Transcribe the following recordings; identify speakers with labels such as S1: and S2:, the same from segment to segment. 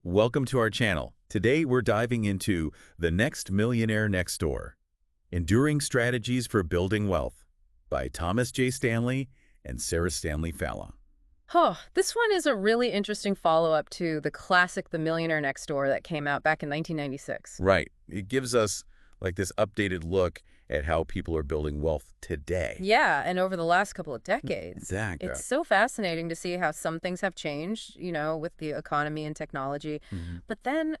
S1: Welcome to our channel. Today we're diving into The Next Millionaire Next Door, Enduring Strategies for Building Wealth by Thomas J. Stanley and Sarah Stanley FALLAW.
S2: Oh, this one is a really interesting follow-up to the classic The Millionaire Next Door that came out back in 1996.
S1: Right. It gives us like this updated look at how people are building wealth today.
S2: Yeah, and over the last couple of decades.
S1: Exactly.
S2: It's so fascinating to see how some things have changed, with the economy and technology. But then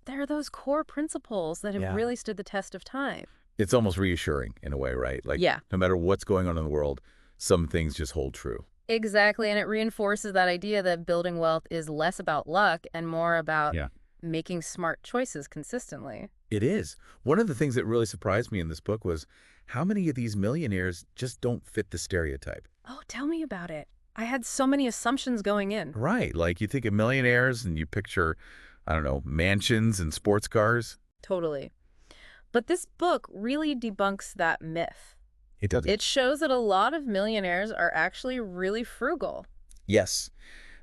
S2: there are those core principles that have
S1: Yeah.
S2: really stood the test of time.
S1: It's almost reassuring in a way, right? Like,
S2: Yeah.
S1: no matter what's going on in the world, some things just hold true.
S2: Exactly, and it reinforces that idea that building wealth is less about luck and more about
S1: Yeah.
S2: making smart choices consistently.
S1: It is. One of the things that really surprised me in this book was how many of these millionaires just don't fit the stereotype.
S2: Oh, tell me about it. I had so many assumptions going in.
S1: Right. Like you think of millionaires and you picture, I don't know, mansions and sports cars.
S2: Totally. But this book really debunks that myth.
S1: It doesn't.
S2: It shows that a lot of millionaires are actually really frugal.
S1: Yes.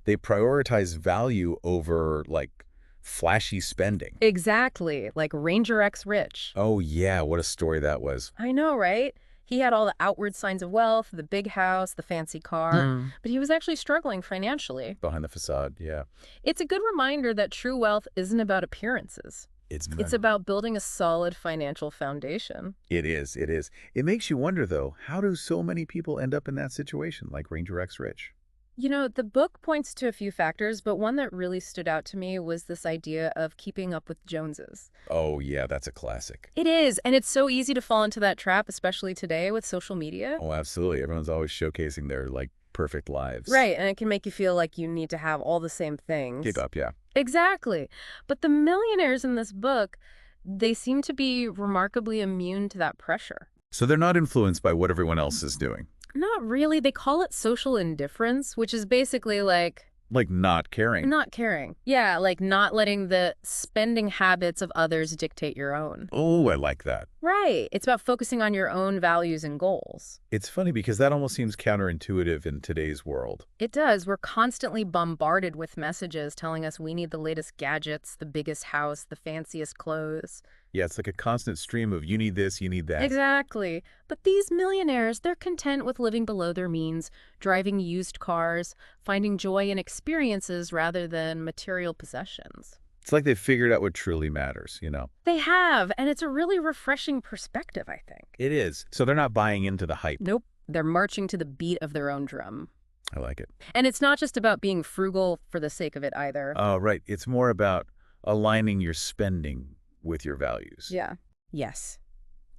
S1: They prioritize value over like flashy spending.
S2: Exactly, like Ranger X Rich.
S1: Oh yeah, what a story that was.
S2: I know, right? He had all the outward signs of wealth, the big house, the fancy car, but he was actually struggling financially.
S1: Behind the facade, yeah.
S2: It's a good reminder that true wealth isn't about appearances. It's about building a solid financial foundation.
S1: It is. It is. It makes you wonder, though, how do so many people end up in that situation, like Ranger X Rich?
S2: The book points to a few factors, but one that really stood out to me was this idea of keeping up with Joneses.
S1: Oh, yeah, that's a classic.
S2: It is, and it's so easy to fall into that trap, especially today with social media.
S1: Oh, absolutely. Everyone's always showcasing their, like, perfect lives.
S2: Right, and it can make you feel like you need to have all the same things.
S1: Keep up, yeah.
S2: Exactly. But the millionaires in this book, they seem to be remarkably immune to that pressure.
S1: So they're not influenced by what everyone else is doing.
S2: Not really. They call it social indifference, which is basically like
S1: Not caring.
S2: not caring. Yeah, like not letting the spending habits of others dictate your own.
S1: Oh, I like that.
S2: Right. It's about focusing on your own values and goals.
S1: It's funny because that almost seems counterintuitive in today's world.
S2: It does. We're constantly bombarded with messages telling us we need the latest gadgets, the biggest house, the fanciest clothes.
S1: Yeah, it's like a constant stream of you need this, you need that.
S2: Exactly. But these millionaires, they're content with living below their means, driving used cars, finding joy in experiences rather than material possessions.
S1: It's like they've figured out what truly matters, you know?
S2: They have, and it's a really refreshing perspective, I think.
S1: It is. So they're not buying into the hype.
S2: Nope. They're marching to the beat of their own drum.
S1: I like it.
S2: And it's not just about being frugal for the sake of it either.
S1: Oh, right. It's more about aligning your spending with your values.
S2: Yeah. Yes.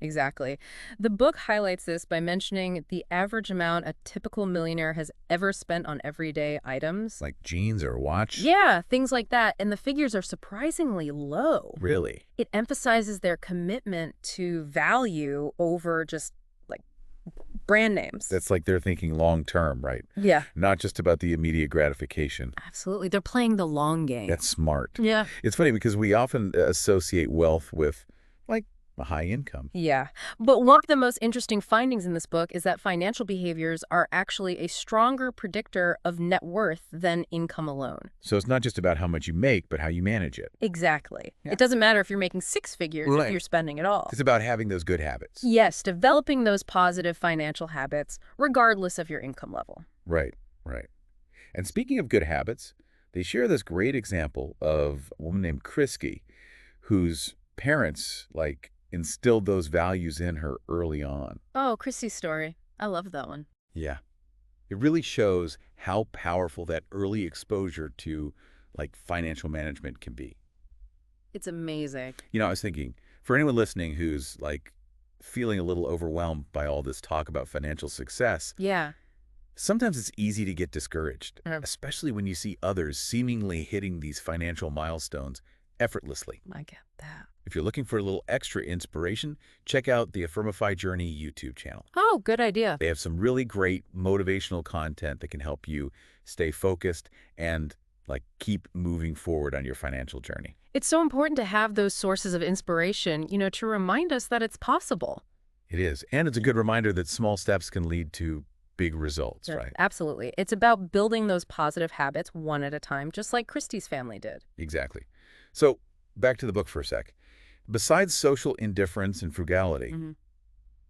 S2: Exactly. The book highlights this by mentioning the average amount a typical millionaire has ever spent on everyday items.
S1: Like jeans or a watch?
S2: Yeah, things like that. And the figures are surprisingly low.
S1: Really?
S2: It emphasizes their commitment to value over just like brand names.
S1: That's like they're thinking long term, right?
S2: Yeah,
S1: Not just about the immediate gratification.
S2: absolutely. They're playing the long game.
S1: That's smart.
S2: Yeah.
S1: It's funny because we often associate wealth with like a high income.
S2: Yeah. But one of the most interesting findings in this book is that financial behaviors are actually a stronger predictor of net worth than income alone.
S1: So it's not just about how much you make, but how you manage it.
S2: Exactly.
S1: Yeah.
S2: It doesn't matter if you're making six figures
S1: Right.
S2: if you're spending at all.
S1: It's about having those good habits.
S2: Yes, developing those positive financial habits regardless of your income level.
S1: Right, right. And speaking of good habits, they share this great example of a woman named Krisky, whose parents, like, instilled those values in her early on.
S2: Oh, Chrissy's story. I love that one.
S1: Yeah. It really shows how powerful that early exposure to, like, financial management can be.
S2: It's amazing.
S1: You know, I was thinking, for anyone listening who's, like, feeling a little overwhelmed by all this talk about financial success,
S2: Yeah.
S1: sometimes it's easy to get discouraged,
S2: Mm.
S1: especially when you see others seemingly hitting these financial milestones effortlessly.
S2: I get that.
S1: If you're looking for a little extra inspiration, check out the Affirmify Journey YouTube channel.
S2: Oh, good idea.
S1: They have some really great motivational content that can help you stay focused and like keep moving forward on your financial journey.
S2: It's so important to have those sources of inspiration, to remind us that it's possible.
S1: It is. And it's a good reminder that small steps can lead to big results,
S2: Yeah,
S1: right?
S2: absolutely. It's about building those positive habits one at a time, just like Christie's family did.
S1: Exactly. So back to the book for a sec. Besides social indifference and frugality,
S2: hmm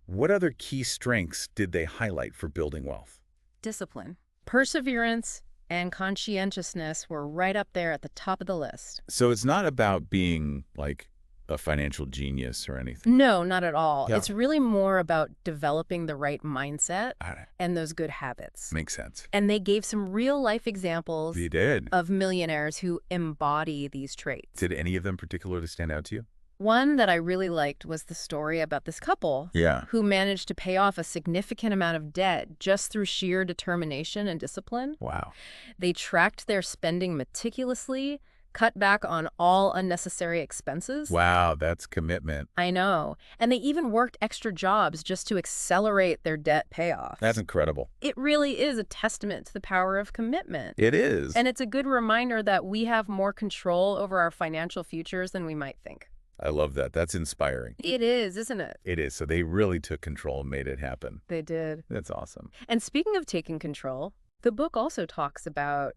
S1: what other key strengths did they highlight for building wealth?
S2: Discipline, perseverance, and conscientiousness were right up there at the top of the list.
S1: So it's not about being like a financial genius or anything.
S2: No, not at all.
S1: Yeah.
S2: It's really more about developing the right mindset
S1: All right.
S2: and those good habits.
S1: Makes sense.
S2: And they gave some real life examples
S1: They did.
S2: of millionaires who embody these traits.
S1: Did any of them particularly stand out to you?
S2: One that I really liked was the story about this couple
S1: Yeah.
S2: who managed to pay off a significant amount of debt just through sheer determination and discipline.
S1: Wow.
S2: They tracked their spending meticulously, cut back on all unnecessary expenses.
S1: Wow, that's commitment.
S2: I know. And they even worked extra jobs just to accelerate their debt payoff.
S1: That's incredible.
S2: It really is a testament to the power of commitment.
S1: It is.
S2: And it's a good reminder that we have more control over our financial futures than we might think.
S1: I love that. That's inspiring.
S2: It is, isn't it?
S1: It is. So they really took control and made it happen.
S2: They did.
S1: That's awesome.
S2: And speaking of taking control, the book also talks about,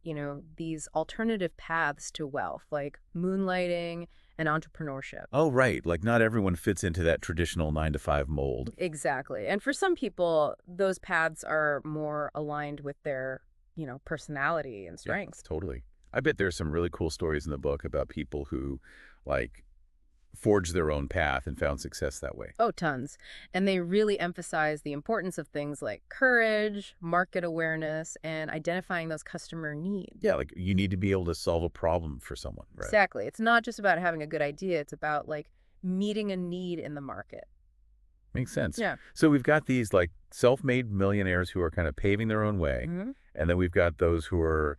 S2: these alternative paths to wealth, like moonlighting and entrepreneurship.
S1: Oh, right. Like not everyone fits into that traditional 9-to-5 mold.
S2: Exactly. And for some people, those paths are more aligned with their, personality and strengths.
S1: Yeah, totally. I bet there's some really cool stories in the book about people who, like, forged their own path and found success that way.
S2: Oh, tons. And they really emphasize the importance of things like courage, market awareness, and identifying those customer needs.
S1: Yeah, like you need to be able to solve a problem for someone, right?
S2: Exactly. It's not just about having a good idea. It's about, meeting a need in the market.
S1: Makes sense.
S2: Yeah.
S1: So we've got these, like, self-made millionaires who are kind of paving their own way.
S2: Mm-hmm.
S1: And then we've got those who are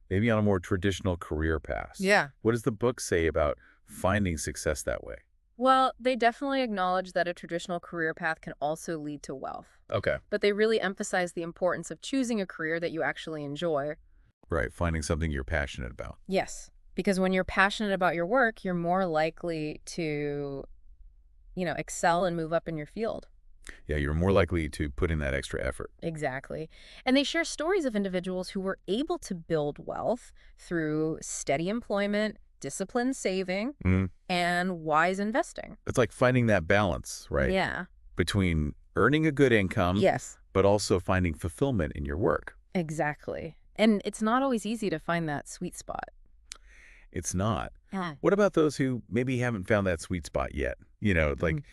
S1: maybe on a more traditional career path.
S2: Yeah.
S1: What does the book say about finding success that way?
S2: Well, they definitely acknowledge that a traditional career path can also lead to wealth.
S1: Okay.
S2: But they really emphasize the importance of choosing a career that you actually enjoy.
S1: Right. Finding something you're passionate about.
S2: Yes. Because when you're passionate about your work, you're more likely to, excel and move up in your field.
S1: Yeah, you're more likely to put in that extra effort.
S2: Exactly. And they share stories of individuals who were able to build wealth through steady employment, disciplined saving, and wise investing.
S1: It's like finding that balance, right?
S2: Yeah.
S1: Between earning a good income,
S2: Yes.
S1: but also finding fulfillment in your work.
S2: Exactly. And it's not always easy to find that sweet spot.
S1: It's not.
S2: Yeah.
S1: What about those who maybe haven't found that sweet spot yet? Like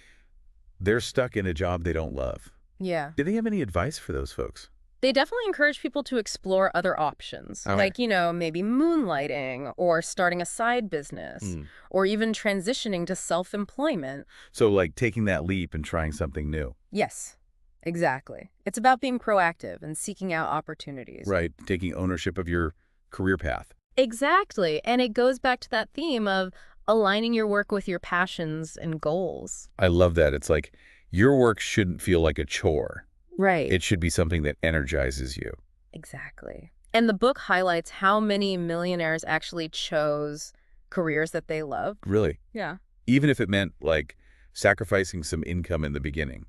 S1: they're stuck in a job they don't love.
S2: Yeah.
S1: Do they have any advice for those folks?
S2: They definitely encourage people to explore other options,
S1: Okay.
S2: like, maybe moonlighting or starting a side business or even transitioning to self-employment.
S1: So like taking that leap and trying something new.
S2: Yes, exactly. It's about being proactive and seeking out opportunities.
S1: Right. Taking ownership of your career path.
S2: Exactly. And it goes back to that theme of aligning your work with your passions and goals.
S1: I love that. It's like your work shouldn't feel like a chore.
S2: Right.
S1: It should be something that energizes you.
S2: Exactly. And the book highlights how many millionaires actually chose careers that they love.
S1: Really.
S2: Yeah.
S1: Even if it meant like sacrificing some income in the beginning.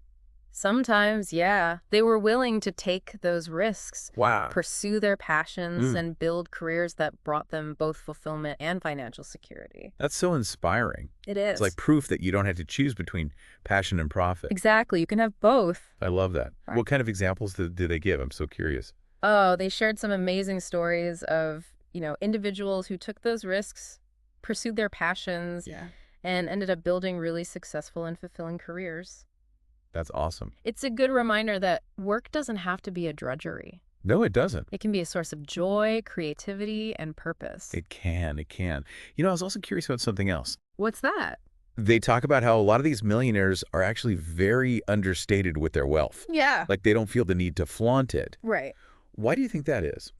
S2: Sometimes, yeah. They were willing to take those risks,
S1: Wow.
S2: pursue their passions, and build careers that brought them both fulfillment and financial security.
S1: That's so inspiring.
S2: It is.
S1: It's like proof that you don't have to choose between passion and profit.
S2: Exactly. You can have both.
S1: I love that.
S2: Right.
S1: What kind of examples did they give? I'm so curious.
S2: Oh, they shared some amazing stories of, individuals who took those risks, pursued their passions, and ended up building really successful and fulfilling careers.
S1: That's awesome.
S2: It's a good reminder that work doesn't have to be a drudgery.
S1: No, it doesn't.
S2: It can be a source of joy, creativity, and purpose.
S1: It can. It can. I was also curious about something else.
S2: What's that?
S1: They talk about how a lot of these millionaires are actually very understated with their wealth.
S2: Yeah.
S1: Like they don't feel the need to flaunt it.
S2: Right.
S1: Why do you think that is?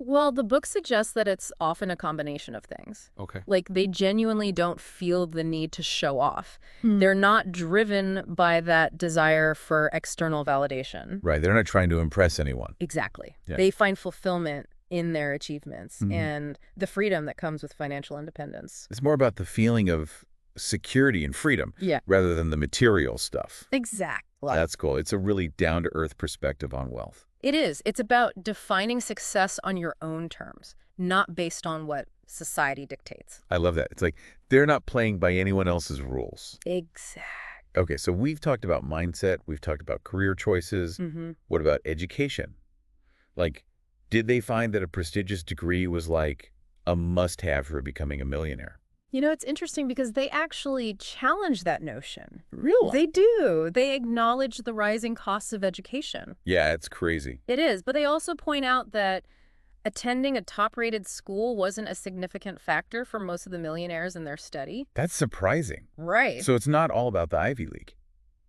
S2: Well, the book suggests that it's often a combination of things.
S1: Okay.
S2: Like, they genuinely don't feel the need to show off. They're not driven by that desire for external validation.
S1: Right. They're not trying to impress anyone.
S2: Exactly.
S1: Yeah.
S2: They find fulfillment in their achievements and the freedom that comes with financial independence.
S1: It's more about the feeling of security and freedom
S2: Yeah.
S1: rather than the material stuff.
S2: Exactly.
S1: That's cool. It's a really down-to-earth perspective on wealth.
S2: It is. It's about defining success on your own terms, not based on what society dictates.
S1: I love that. It's like they're not playing by anyone else's rules.
S2: Exactly.
S1: Okay, so we've talked about mindset. We've talked about career choices. What about education? Like, did they find that a prestigious degree was like a must-have for becoming a millionaire?
S2: You know, it's interesting because they actually challenge that notion.
S1: Really?
S2: They do. They acknowledge the rising costs of education.
S1: Yeah, it's crazy.
S2: It is. But they also point out that attending a top-rated school wasn't a significant factor for most of the millionaires in their study.
S1: That's surprising.
S2: Right.
S1: So it's not all about the Ivy League.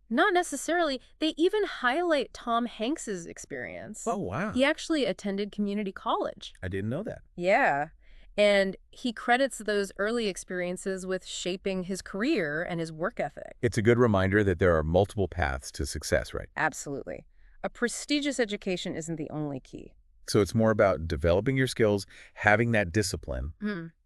S2: Not necessarily. They even highlight Tom Hanks's experience.
S1: Oh, wow.
S2: He actually attended community college.
S1: I didn't know that.
S2: Yeah. And he credits those early experiences with shaping his career and his work ethic.
S1: It's a good reminder that there are multiple paths to success, right?
S2: Absolutely. A prestigious education isn't the only key.
S1: So it's more about developing your skills, having that discipline,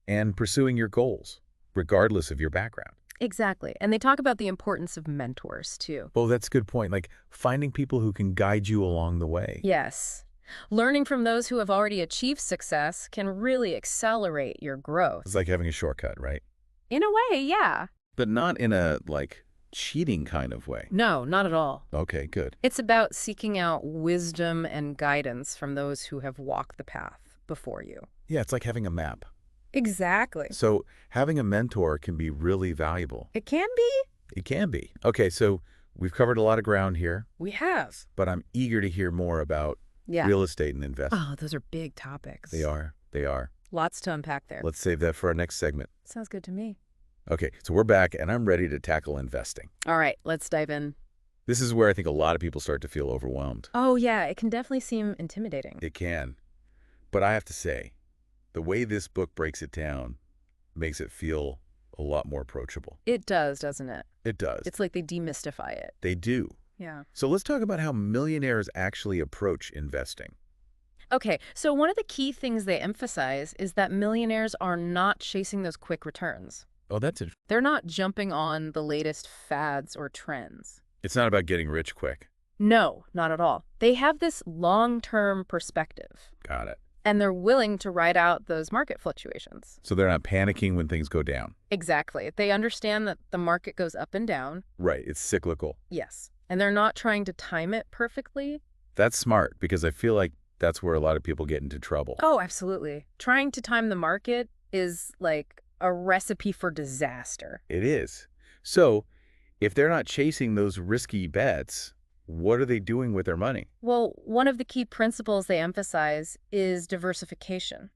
S1: and pursuing your goals, regardless of your background.
S2: Exactly. And they talk about the importance of mentors, too.
S1: Well, that's a good point. Like finding people who can guide you along the way.
S2: Yes. Learning from those who have already achieved success can really accelerate your growth.
S1: It's like having a shortcut, right?
S2: In a way, yeah.
S1: But not in a, like, cheating kind of way.
S2: No, not at all.
S1: Okay, good.
S2: It's about seeking out wisdom and guidance from those who have walked the path before you.
S1: Yeah, it's like having a map.
S2: Exactly.
S1: So having a mentor can be really valuable.
S2: It can be.
S1: It can be. Okay, so we've covered a lot of ground here,
S2: We have.
S1: but I'm eager to hear more about real estate and investment.
S2: Oh, those are big topics.
S1: They are. They are.
S2: Lots to unpack there.
S1: Let's save that for our next segment.
S2: Sounds good to me.
S1: Okay, so we're back, and I'm ready to tackle investing.
S2: All right, let's dive in.
S1: This is where I think a lot of people start to feel overwhelmed.
S2: Oh, yeah, it can definitely seem intimidating.
S1: It can. But I have to say, the way this book breaks it down makes it feel a lot more approachable.
S2: It does, doesn't it?
S1: It does.
S2: It's like they demystify it.
S1: They do.
S2: Yeah.
S1: So let's talk about how millionaires actually approach investing.
S2: Okay, so one of the key things they emphasize is that millionaires are not chasing those quick returns.
S1: Oh, that's it.
S2: They're not jumping on the latest fads or trends.
S1: It's not about getting rich quick.
S2: No, not at all. They have this long-term perspective,
S1: Got it.
S2: and they're willing to ride out those market fluctuations.
S1: So they're not panicking when things go down.
S2: Exactly. They understand that the market goes up and down.
S1: Right, it's cyclical.
S2: Yes. And they're not trying to time it perfectly.
S1: That's smart because I feel like that's where a lot of people get into trouble.
S2: Oh, absolutely. Trying to time the market is like a recipe for disaster.
S1: It is. So if they're not chasing those risky bets, what are they doing with their money?
S2: Well, one of the key principles they emphasize is diversification.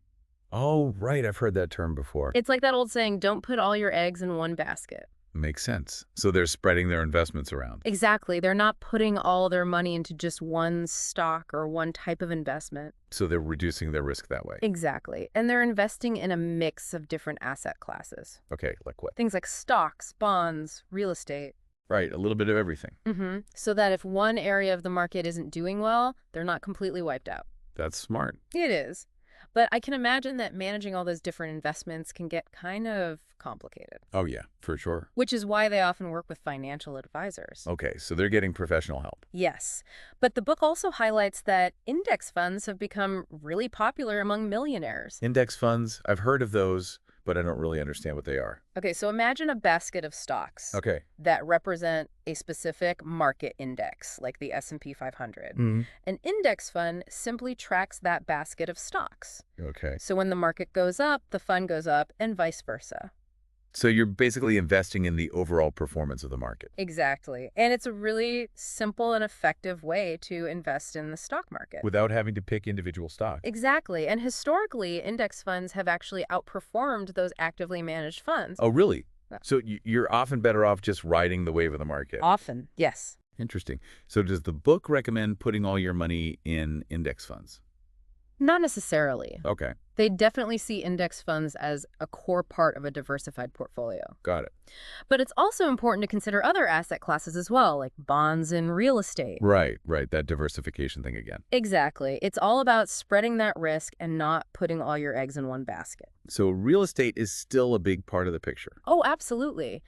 S1: Oh, right. I've heard that term before.
S2: It's like that old saying, don't put all your eggs in one basket.
S1: Makes sense. So they're spreading their investments around.
S2: Exactly. They're not putting all their money into just one stock or one type of investment.
S1: So they're reducing their risk that way.
S2: Exactly. And they're investing in a mix of different asset classes.
S1: Okay, like what?
S2: Things like stocks, bonds, real estate.
S1: Right, a little bit of everything.
S2: So that if one area of the market isn't doing well, they're not completely wiped out.
S1: That's smart.
S2: It is. But I can imagine that managing all those different investments can get kind of complicated.
S1: Oh, yeah, for sure.
S2: Which is why they often work with financial advisors.
S1: Okay, so they're getting professional help.
S2: Yes. But the book also highlights that index funds have become really popular among millionaires.
S1: Index funds, I've heard of those, but I don't really understand what they are.
S2: Okay, so imagine a basket of stocks
S1: Okay.
S2: that represent a specific market index, like the S&P 500. An index fund simply tracks that basket of stocks.
S1: Okay.
S2: So when the market goes up, the fund goes up, and vice versa.
S1: So you're basically investing in the overall performance of the market.
S2: Exactly. And it's a really simple and effective way to invest in the stock market.
S1: Without having to pick individual stocks.
S2: Exactly. And historically, index funds have actually outperformed those actively managed funds.
S1: Oh, really?
S2: Yeah.
S1: So you're often better off just riding the wave of the market.
S2: Often, yes.
S1: Interesting. So does the book recommend putting all your money in index funds?
S2: Not necessarily.
S1: Okay,
S2: They definitely see index funds as a core part of a diversified portfolio.
S1: got it.
S2: But it's also important to consider other asset classes as well, like bonds and real estate.
S1: Right, right, that diversification thing again.
S2: Exactly. It's all about spreading that risk and not putting all your eggs in one basket.
S1: So real estate is still a big part of the picture.
S2: Oh, absolutely.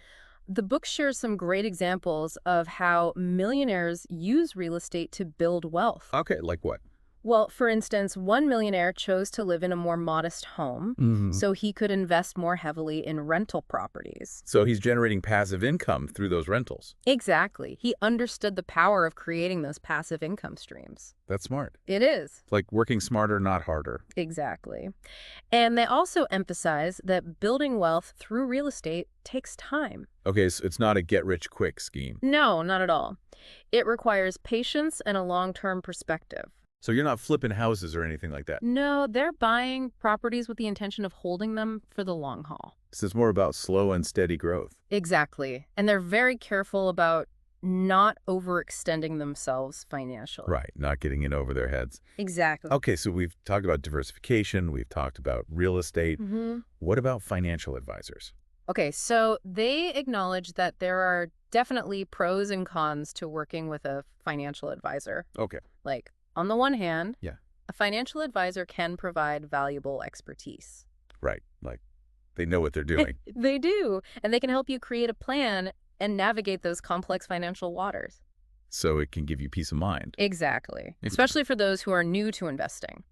S2: The book shares some great examples of how millionaires use real estate to build wealth.
S1: Okay, like what?
S2: Well, for instance, one millionaire chose to live in a more modest home so he could invest more heavily in rental properties.
S1: So he's generating passive income through those rentals.
S2: Exactly. He understood the power of creating those passive income streams.
S1: That's smart.
S2: It is.
S1: Like working smarter, not harder.
S2: Exactly. And they also emphasize that building wealth through real estate takes time.
S1: Okay, so it's not a get-rich-quick scheme.
S2: No, not at all. It requires patience and a long-term perspective.
S1: So you're not flipping houses or anything like that.
S2: No, they're buying properties with the intention of holding them for the long haul.
S1: This is more about slow and steady growth.
S2: Exactly. And they're very careful about not overextending themselves financially.
S1: Right, not getting in over their heads.
S2: Exactly.
S1: Okay, so we've talked about diversification, we've talked about real estate.
S2: Mm-hmm.
S1: What about financial advisors?
S2: Okay, so they acknowledge that there are definitely pros and cons to working with a financial advisor.
S1: Okay.
S2: Like, on the one hand,
S1: Yeah.
S2: a financial advisor can provide valuable expertise.
S1: Right, like they know what they're doing.
S2: They do, and they can help you create a plan and navigate those complex financial waters.
S1: So it can give you peace of mind.
S2: Exactly, especially for those who are new to investing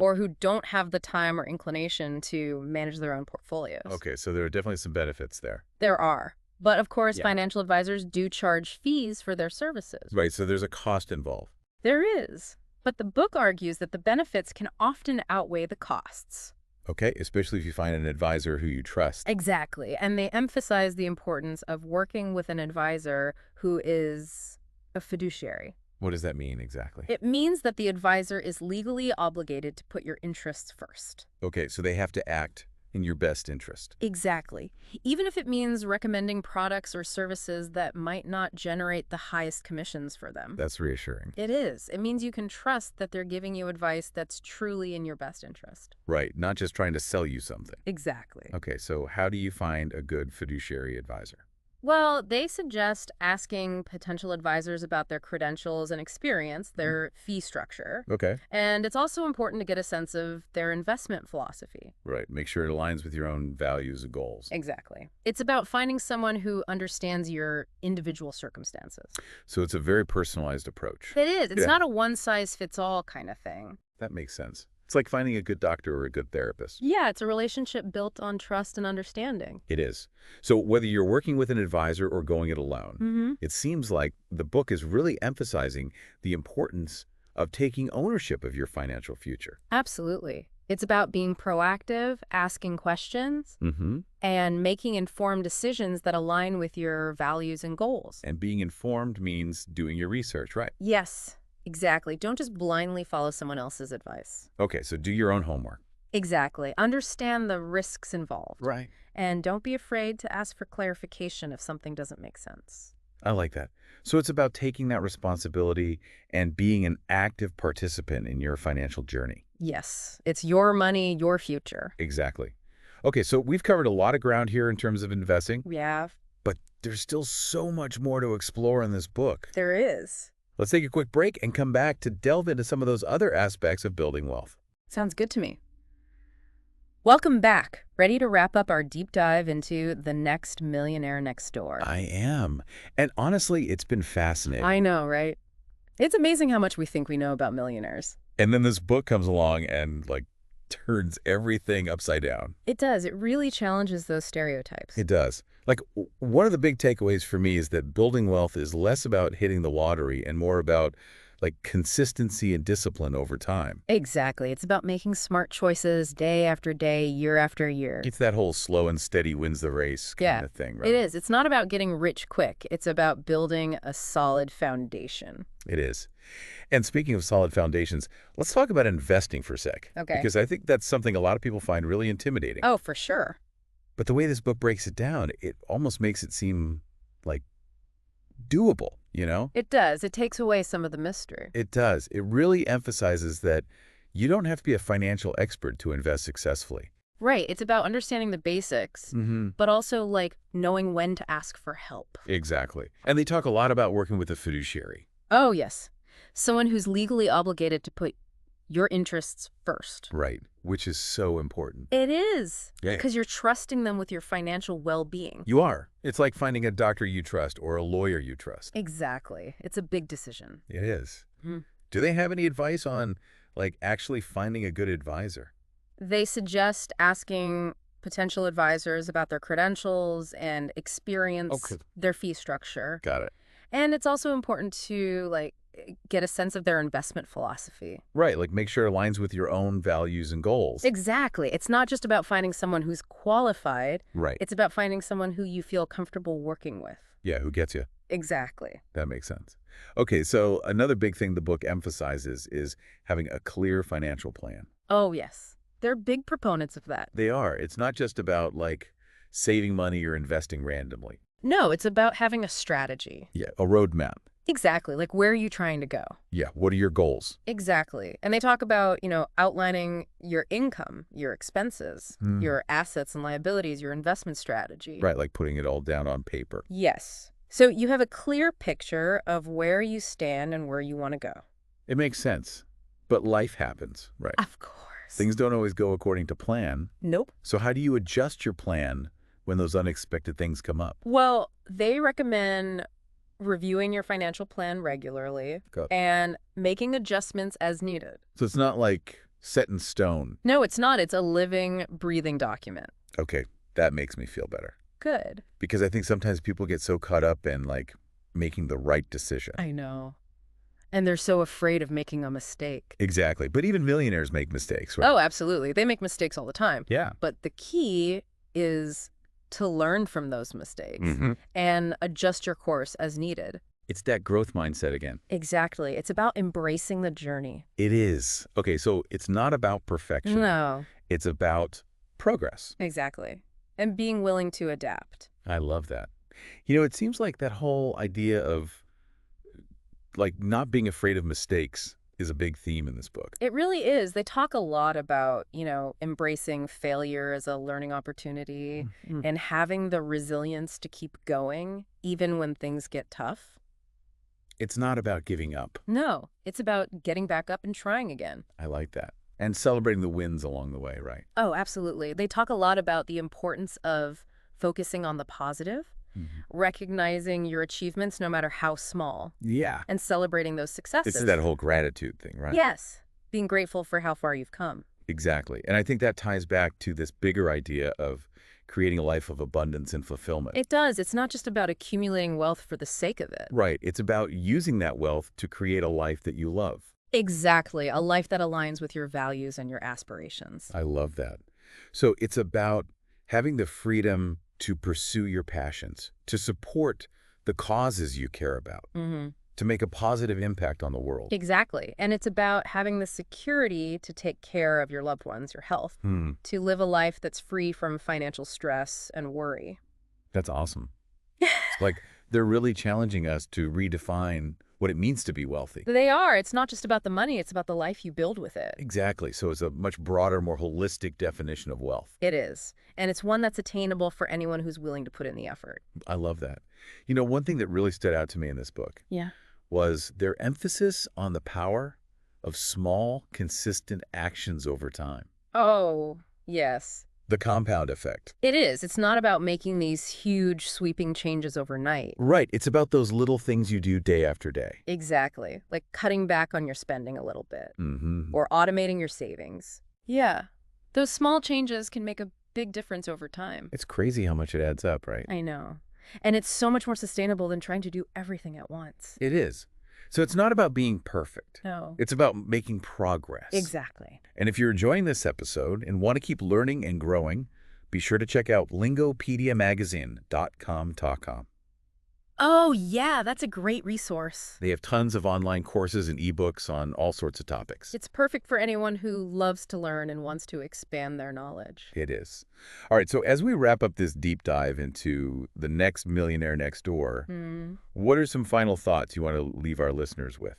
S2: or who don't have the time or inclination to manage their own portfolios.
S1: Okay, so there are definitely some benefits there.
S2: There are. But of course,
S1: Yeah.
S2: financial advisors do charge fees for their services.
S1: Right, so there's a cost involved.
S2: There is. But the book argues that the benefits can often outweigh the costs.
S1: Okay, especially if you find an advisor who you trust.
S2: Exactly. And they emphasize the importance of working with an advisor who is a fiduciary.
S1: What does that mean exactly?
S2: It means that the advisor is legally obligated to put your interests first.
S1: Okay, so they have to act in your best interest.
S2: Exactly. Even if it means recommending products or services that might not generate the highest commissions for them.
S1: That's reassuring.
S2: It is. It means you can trust that they're giving you advice that's truly in your best interest.
S1: Right, not just trying to sell you something.
S2: Exactly.
S1: Okay, so how do you find a good fiduciary advisor?
S2: Well, they suggest asking potential advisors about their credentials and experience, their fee structure.
S1: Okay.
S2: And it's also important to get a sense of their investment philosophy.
S1: Right, make sure it aligns with your own values and goals.
S2: Exactly. It's about finding someone who understands your individual circumstances.
S1: So it's a very personalized approach.
S2: It is. It's
S1: Yeah.
S2: not a one-size-fits-all kind of thing.
S1: That makes sense. It's like finding a good doctor or a good therapist.
S2: Yeah, it's a relationship built on trust and understanding.
S1: It is. So whether you're working with an advisor or going it alone, it seems like the book is really emphasizing the importance of taking ownership of your financial future.
S2: Absolutely. It's about being proactive, asking questions, and making informed decisions that align with your values and goals.
S1: And being informed means doing your research, right?
S2: Yes, exactly. Don't just blindly follow someone else's advice.
S1: Okay, so do your own homework.
S2: Exactly. Understand the risks involved.
S1: Right.
S2: And don't be afraid to ask for clarification if something doesn't make sense.
S1: I like that. So it's about taking that responsibility and being an active participant in your financial journey.
S2: Yes, it's your money, your future.
S1: Exactly. Okay, so we've covered a lot of ground here in terms of investing,
S2: Yeah,
S1: but there's still so much more to explore in this book.
S2: there is.
S1: Let's take a quick break and come back to delve into some of those other aspects of building wealth.
S2: Sounds good to me. Welcome back. Ready to wrap up our deep dive into the Next Millionaire Next Door?
S1: I am. And honestly, it's been fascinating.
S2: I know, right? It's amazing how much we think we know about millionaires.
S1: And then this book comes along and, like, turns everything upside down.
S2: It does. It really challenges those stereotypes.
S1: It does. Like, one of the big takeaways for me is that building wealth is less about hitting the lottery and more about, like, consistency and discipline over time.
S2: Exactly. It's about making smart choices day after day, year after year.
S1: It's that whole slow and steady wins the race kind of thing, right?
S2: It is. It's not about getting rich quick. It's about building a solid foundation.
S1: It is. And speaking of solid foundations, let's talk about investing for a sec.
S2: Okay.
S1: Because I think that's something a lot of people find really intimidating.
S2: Oh, for sure.
S1: But the way this book breaks it down, it almost makes it seem, like, doable, you know?
S2: It does. It takes away some of the mystery.
S1: It does. It really emphasizes that You don't have to be a financial expert to invest successfully.
S2: Right. It's about understanding the basics, but also like knowing when to ask for help.
S1: Exactly. And they talk a lot about working with a fiduciary.
S2: Oh, yes. Someone who's legally obligated to put your interests first.
S1: Right. Which is so important.
S2: It is.
S1: Yeah.
S2: Because you're trusting them with your financial well-being.
S1: You are. It's like finding a doctor you trust or a lawyer you trust.
S2: Exactly. It's a big decision.
S1: It is. Do they have any advice on, like, actually finding a good advisor?
S2: They suggest asking potential advisors about their credentials and experience, their fee structure.
S1: Got it.
S2: And it's also important to, like, get a sense of their investment philosophy.
S1: Right, like make sure it aligns with your own values and goals.
S2: Exactly. It's not just about finding someone who's qualified.
S1: Right.
S2: It's about finding someone who you feel comfortable working with.
S1: Yeah, who gets you?
S2: Exactly.
S1: That makes sense. Okay, so another big thing the book emphasizes is having a clear financial plan.
S2: Oh, yes. They're big proponents of that.
S1: They are. It's not just about, like, saving money or investing randomly.
S2: No, it's about having a strategy.
S1: Yeah, a roadmap.
S2: Exactly. Like, where are you trying to go?
S1: Yeah, what are your goals?
S2: Exactly. And they talk about, outlining your income, your expenses, your assets and liabilities, your investment strategy.
S1: Right, like putting it all down on paper.
S2: Yes. So you have a clear picture of where you stand and where you want to go.
S1: It makes sense. But life happens, right?
S2: Of course.
S1: Things don't always go according to plan.
S2: Nope.
S1: So how do you adjust your plan when those unexpected things come up?
S2: Well, they recommend reviewing your financial plan regularly and making adjustments as needed.
S1: So it's not like set in stone.
S2: No, it's not. It's a living, breathing document.
S1: Okay, that makes me feel better.
S2: Good.
S1: Because I think sometimes people get so caught up in, like, making the right decision.
S2: I know. And they're so afraid of making a mistake.
S1: Exactly. But even millionaires make mistakes, right?
S2: Oh, absolutely. They make mistakes all the time.
S1: Yeah.
S2: But the key is to learn from those mistakes and adjust your course as needed.
S1: It's that growth mindset again.
S2: Exactly. It's about embracing the journey.
S1: It is. Okay, so it's not about perfection.
S2: No.
S1: It's about progress.
S2: Exactly. And being willing to adapt.
S1: I love that. It seems like that whole idea of, like, not being afraid of mistakes is a big theme in this book.
S2: It really is. They talk a lot about, embracing failure as a learning opportunity and having the resilience to keep going even when things get tough.
S1: It's not about giving up.
S2: No, it's about getting back up and trying again.
S1: I like that. And celebrating the wins along the way, right?
S2: Oh, absolutely. They talk a lot about the importance of focusing on the positive, recognizing your achievements no matter how small.
S1: Yeah.
S2: And celebrating those successes.
S1: This is that whole gratitude thing, right?
S2: Yes. Being grateful for how far you've come.
S1: Exactly. And I think that ties back to this bigger idea of creating a life of abundance and fulfillment.
S2: It does. It's not just about accumulating wealth for the sake of it.
S1: Right. It's about using that wealth to create a life that you love.
S2: Exactly. A life that aligns with your values and your aspirations.
S1: I love that. So it's about having the freedom to pursue your passions, to support the causes you care about, to make a positive impact on the world.
S2: Exactly. And it's about having the security to take care of your loved ones, your health, to live a life that's free from financial stress and worry.
S1: That's awesome. It's like they're really challenging us to redefine what it means to be wealthy.
S2: They are. It's not just about the money. It's about the life you build with it.
S1: Exactly. So it's a much broader, more holistic definition of wealth.
S2: It is. And it's one that's attainable for anyone who's willing to put in the effort.
S1: I love that. One thing that really stood out to me in this book was their emphasis on the power of small, consistent actions over time.
S2: Oh, yes.
S1: The compound effect.
S2: It is. It's not about making these huge, sweeping changes overnight.
S1: Right. It's about those little things you do day after day.
S2: Exactly. Like cutting back on your spending a little bit. Or automating your savings. Yeah. Those small changes can make a big difference over time.
S1: It's crazy how much it adds up, right?
S2: I know. And it's so much more sustainable than trying to do everything at once.
S1: It is. So it's not about being perfect.
S2: No.
S1: It's about making progress.
S2: Exactly.
S1: And if you're enjoying this episode and want to keep learning and growing, be sure to check out lingopediamagazine.com.
S2: Oh, yeah, that's a great resource.
S1: They have tons of online courses and ebooks on all sorts of topics.
S2: It's perfect for anyone who loves to learn and wants to expand their knowledge.
S1: It is. All right, so as we wrap up this deep dive into the Next Millionaire Next Door, what are some final thoughts you want to leave our listeners with?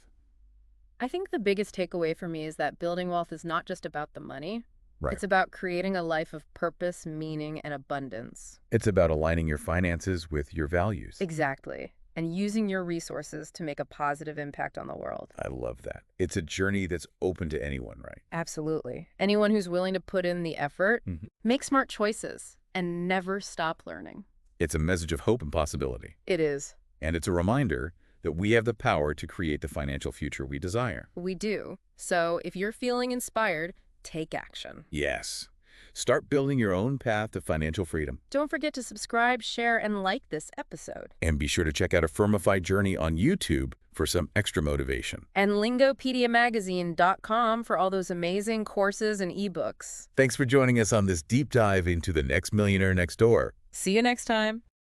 S2: I think the biggest takeaway for me is that building wealth is not just about the money.
S1: Right.
S2: It's about creating a life of purpose, meaning, and abundance.
S1: It's about aligning your finances with your values.
S2: Exactly. And using your resources to make a positive impact on the world.
S1: I love that. It's a journey that's open to anyone, right?
S2: Absolutely. Anyone who's willing to put in the effort, make smart choices, and never stop learning.
S1: It's a message of hope and possibility.
S2: It is.
S1: And it's a reminder that we have the power to create the financial future we desire.
S2: We do. So if you're feeling inspired, take action.
S1: Yes. Start building your own path to financial freedom.
S2: Don't forget to subscribe, share, and like this episode.
S1: And be sure to check out A Firmified Journey on YouTube for some extra motivation.
S2: And lingopediamagazine.com for all those amazing courses and ebooks.
S1: Thanks for joining us on this deep dive into the Next Millionaire Next Door.
S2: See you next time.